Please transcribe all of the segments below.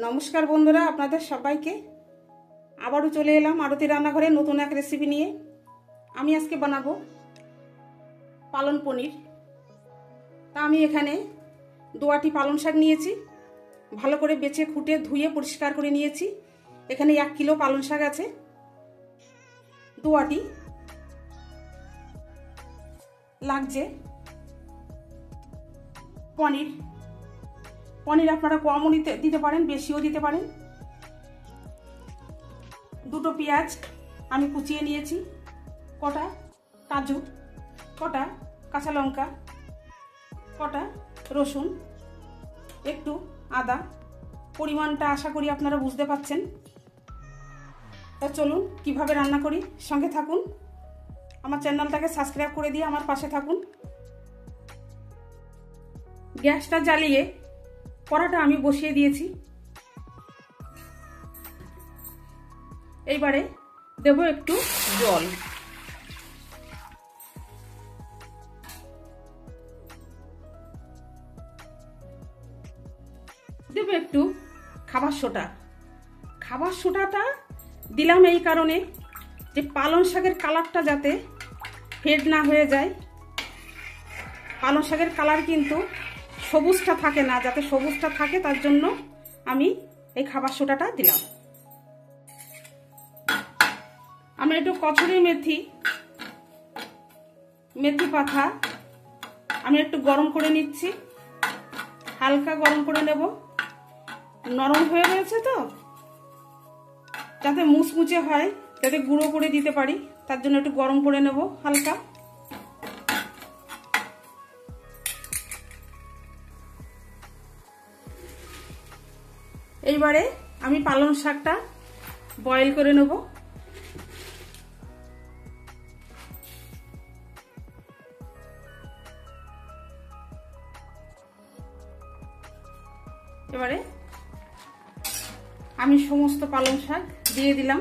নমস্কার বন্ধুরা, আপনাদের সবাইকে আবারও চলে এলাম আরতি রান্নাঘরে নতুন এক রেসিপি নিয়ে। আমি আজকে বানাবো পালন পনির। তা আমি এখানে 2 আটি পালং শাক নিয়েছি, ভালো করে বেছে খুঁটে ধুয়ে পরিষ্কার করে নিয়েছি। এখানে 1 কিলো পালং শাক আছে। 2 আটি লাগছে পনির। পনির আপনারা কমও দিতে পারেন, বেশিও দিতে পারেন। 2টো পেঁয়াজ আমি কুচিয়ে নিয়েছি, কটা কাজু, কটা কাঁচা লঙ্কা, কটা রসুন, একটু আদা। পরিমাণটা আশা করি আপনারা বুঝতে পারছেন। তা চলুন কিভাবে রান্না করি, সঙ্গে থাকুন। আমার চ্যানেলটাকে সাবস্ক্রাইব করে দিয়ে আমার পাশে থাকুন। গ্যাসটা জ্বালিয়ে কড়াটা আমি বসিয়ে দিয়েছি। এইবারে দেব একটু জল। দেব একটু খাবার সোডা। খাবার সোডাটা দিলাম এই কারণে যে পালং শাকের কালারটা যাতে ফেড না হয়ে যায়। পালং শাকের কালার কিন্তু সবুজটা থাকে না, যাতে সবুজটা থাকে তার জন্য আমি এই খাবার সোডাটা দিলাম। আমি একটু কচুরি মেথি পাতা আমি একটু গরম করে নিচ্ছি, হালকা গরম করে নেব। নরম হয়ে রয়েছে তো, যাতে মুচমুচে হয়, যাতে গুঁড়ো করে দিতে পারি, তার জন্য একটু গরম করে নেব হালকা। এইবারে আমি পালং শাকটা বয়েল করে নেব। এবারে আমি সমস্ত পালং শাক দিয়ে দিলাম।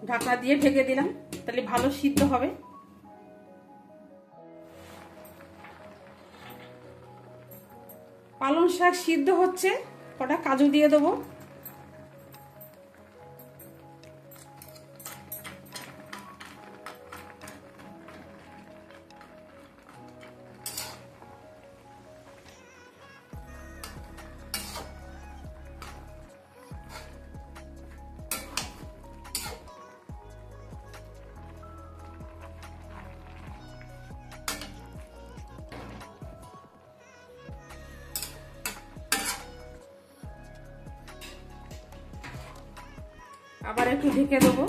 ঢাকনা দিয়ে ঢেকে দিলাম, তাহলে ভালো সিদ্ধ হবে। পালং শাক সিদ্ধ হচ্ছে, কটা কাজু দিয়ে দেবো। আবার একটু ঢেকে দেবো।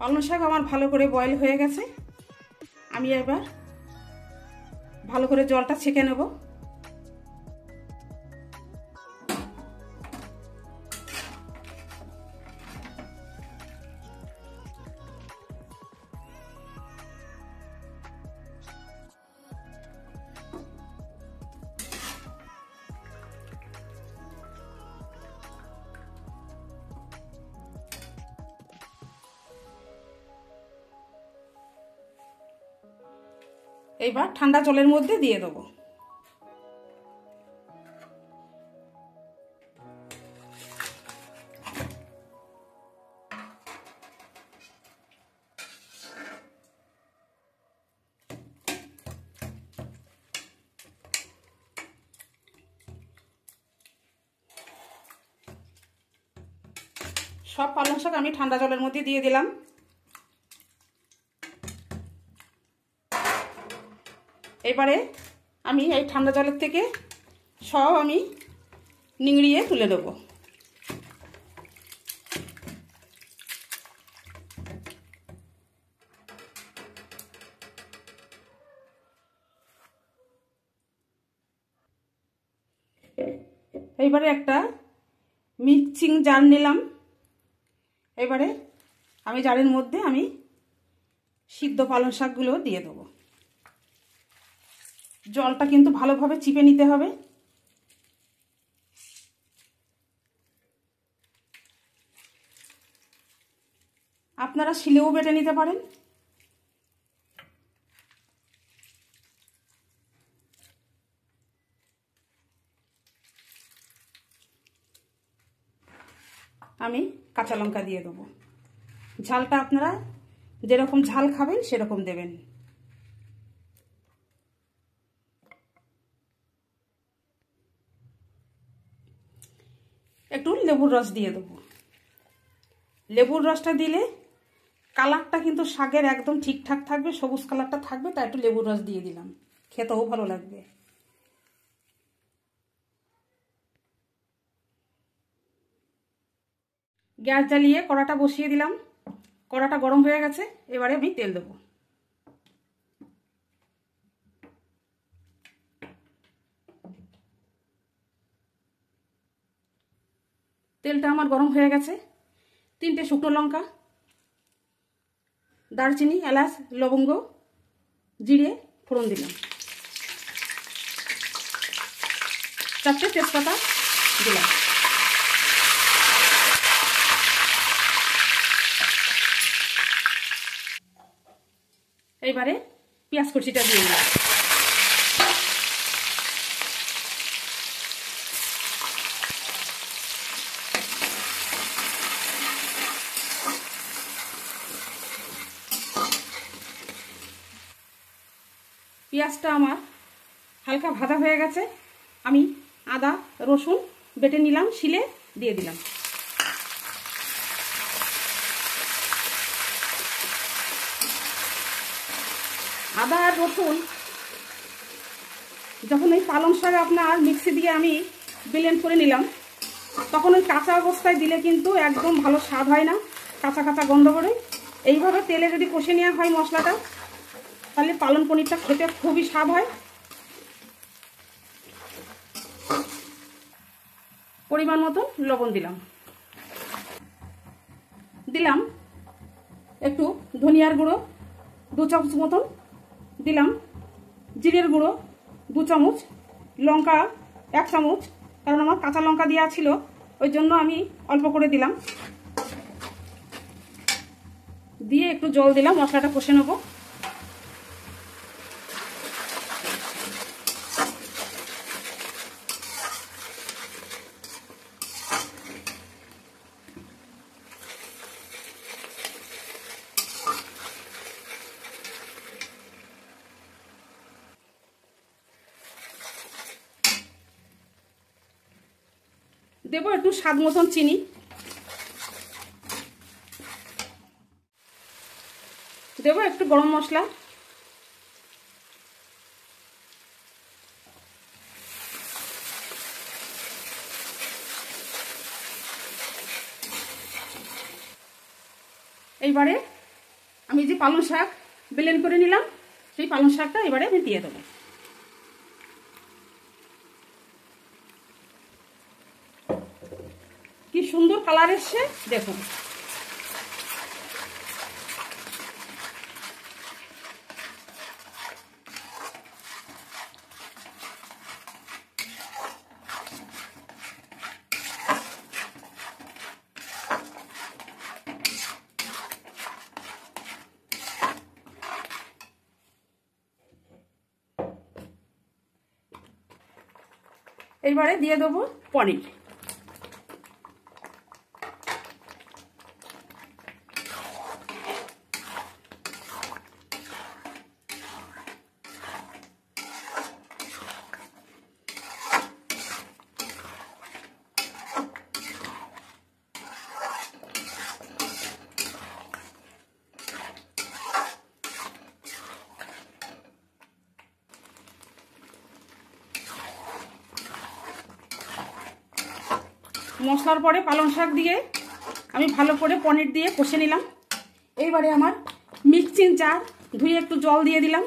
পালং শাক আমার ভালো করে বয়েল হয়ে গেছে। আমি এবার ভালো করে জলটা ছেঁকে নেব। এইবার ঠান্ডা জলের মধ্যে দিয়ে দেবো। সব পালং শাক আমি ঠান্ডা জলের মধ্যে দিয়ে দিলাম। এবারে আমি এই ঠান্ডা জলের থেকে সব আমি নিংড়িয়ে তুলে দেবো। এইবারে একটা মিক্সিং জার নিলাম। এবারে আমি জারের মধ্যে আমি সিদ্ধ পালং শাকগুলো দিয়ে দেবো। জলটা কিন্তু ভালোভাবে চিপে নিতে হবে। আপনারা শিলেও বেটে নিতে পারেন। আমি কাঁচা লঙ্কা দিয়ে দেবো। ঝালটা আপনারা যেরকম ঝাল খাবেন সেরকম দেবেন। একটু লেবুর রস দিয়ে দেবো। লেবুর রসটা দিলে কালারটা কিন্তু শাকের একদম ঠিকঠাক থাকবে, সবুজ কালারটা থাকবে, তাই একটু লেবুর রস দিয়ে দিলাম, খেতেও ভালো লাগবে। গ্যাস জ্বালিয়ে কড়াটা বসিয়ে দিলাম। কড়াটা গরম হয়ে গেছে, এবারে আমি তেল দেবো। তেলটা আমার গরম হয়ে গেছে। 3টে শুকনো লঙ্কা, দারচিনি, এলাচ, লবঙ্গ, জিরে ফোড়ন দিলাম। 4টে তেজপাতা দিলাম। এইবারে পেঁয়াজ কুচিটা দিয়ে দিলাম। পেঁয়াজটা আমার হালকা ভাজা হয়ে গেছে। আমি আদা রসুন বেটে নিলাম, শিলে দিয়ে দিলাম। আদা আর রসুন যখন ওই পালং শাক আপনার মিক্সি দিয়ে আমি ব্লেন্ড করে নিলাম, তখন ওই কাঁচা অবস্থায় দিলে কিন্তু একদম ভালো স্বাদ হয় না, কাঁচা কাঁচা গন্ধ করে। এইভাবে তেলে যদি কষে নেওয়া হয় মশলাটা, তাহলে পালং পনিরটা খেতে খুবই স্বাদ হয়। পরিমাণ মতো লবণ দিলাম। দিলাম একটু ধনিয়ার গুঁড়ো 2 চামচ মতন, দিলাম জিরের গুঁড়ো 2 চামচ, লঙ্কা 1 চামচ, কারণ আমার কাঁচা লঙ্কা দেওয়া ছিল ওই জন্য আমি অল্প করে দিলাম। দিয়ে একটু জল দিলাম, মশলাটা কষে নেব। দেবো একটু স্বাদ মতন চিনি, দেবো একটু গরম মশলা, এইবারে আমি যে পালং শাক ব্লেন্ড করে নিলাম সেই পালং শাকটা এবারে আমি দিয়ে দেবো। কি সুন্দর কালার এসছে দেখুন। এইবারে দিয়ে দেবো পনির। মশলার পরে পালং শাক দিয়ে আমি ভালো করে পনির দিয়ে কষে নিলাম। এইবারে আমার মিক্সিং জার ধুয়ে একটু জল দিয়ে দিলাম।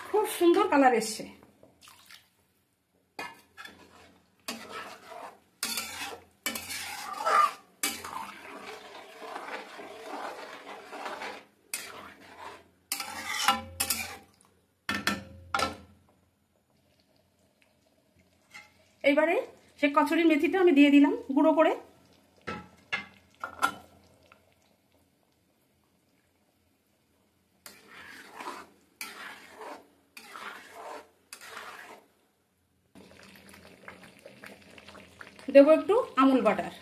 খুব সুন্দর কালার এসছে। এইবারে সে কচুরি মেথিটা আমি দিয়ে দিলাম গুঁড়ো করে। দেবো একটু আমুল বাটার।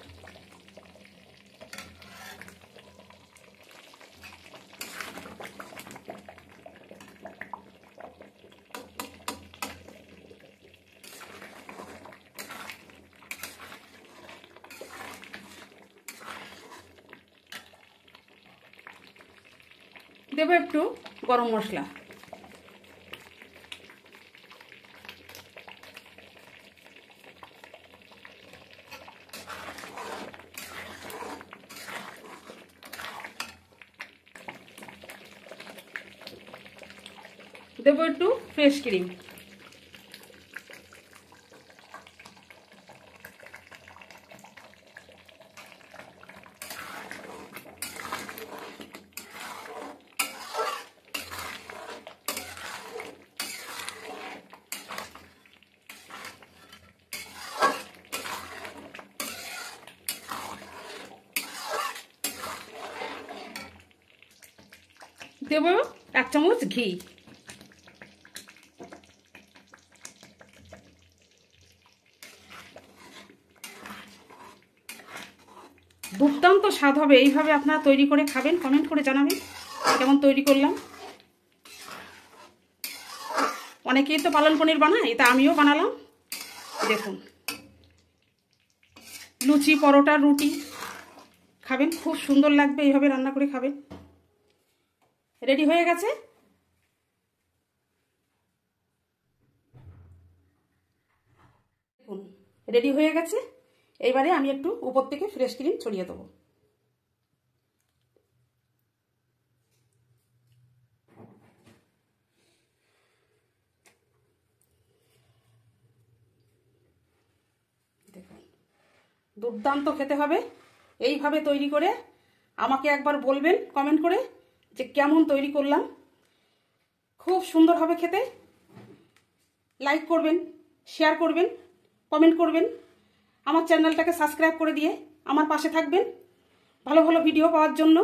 দেবো একটু গরম মশলা। দেবো একটু ফ্রেশ ক্রিম। দেবো 1 চামচ ঘি। দুর্দান্ত স্বাদ হবে। এইভাবে আপনারা তৈরি করে খাবেন, কমেন্ট করে জানাবেন কেমন তৈরি করলাম। অনেকেই তো পালন পনির বানায়, তা আমিও বানালাম। দেখুন, লুচি, পরোটা, রুটি খাবেন, খুব সুন্দর লাগবে এইভাবে রান্না করে খাবেন। রেডি হয়ে গেছে। দেখুন রেডি হয়ে গেছে। এইবারে আমি একটু উপর থেকে ফ্রেশ ক্রিম ছড়িয়ে দেবো। দেখুন দুর্দান্ত খেতে হবে। এইভাবে তৈরি করে আমাকে একবার বলবেন কমেন্ট করে যে কেমন তৈরি করলাম। খুব সুন্দর হবে খেতে। লাইক করবেন, শেয়ার করবেন, কমেন্ট করবেন। আমার চ্যানেলটাকে সাবস্ক্রাইব করে দিয়ে আমার পাশে থাকবেন ভালো ভালো ভিডিও পাওয়ার জন্য।